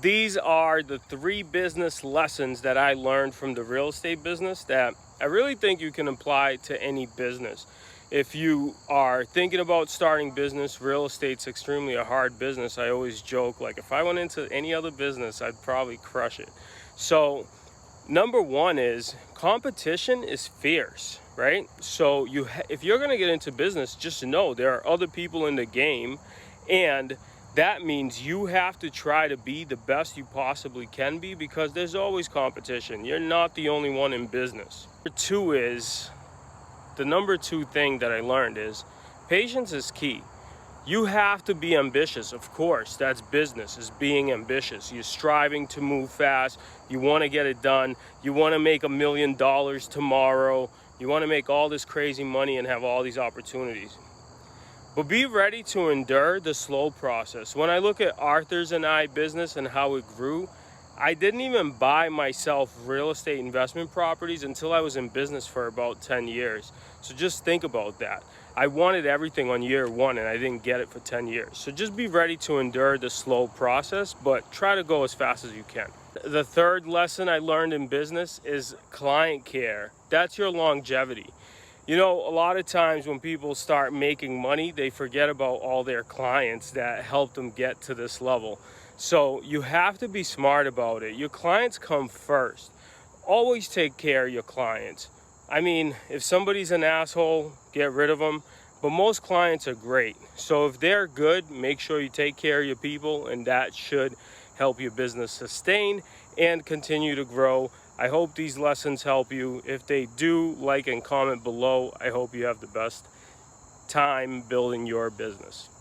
These are the 3 business lessons that I learned from the real estate business that I really think you can apply to any business. If you are thinking about starting business, real estate's extremely a hard business. I always joke, like if I went into any other business, I'd probably crush it. So number one is competition is fierce, right? So if you're going to get into business, just know there are other people in the game, and that means you have to try to be the best you possibly can be, because there's always competition. You're not the only one in business. The number two thing that I learned is patience is key. You have to be ambitious. Of course, that's business, is being ambitious. You're striving to move fast. You want to get it done. You want to make $1 million tomorrow. You want to make all this crazy money and have all these opportunities. But be ready to endure the slow process. When I look at Arthur's and I business and how it grew, I didn't even buy myself real estate investment properties until I was in business for about 10 years. So just think about that. I wanted everything on year one and I didn't get it for 10 years. So just be ready to endure the slow process, but try to go as fast as you can. The third lesson I learned in business is client care. That's your longevity. You know, a lot of times when people start making money, they forget about all their clients that helped them get to this level. So you have to be smart about it. Your clients come first. Always take care of your clients. I mean, if somebody's an asshole, get rid of them. But most clients are great. So if they're good, make sure you take care of your people, and that should help your business sustain and continue to grow. I hope these lessons help you. If they do, like and comment below. I hope you have the best time building your business.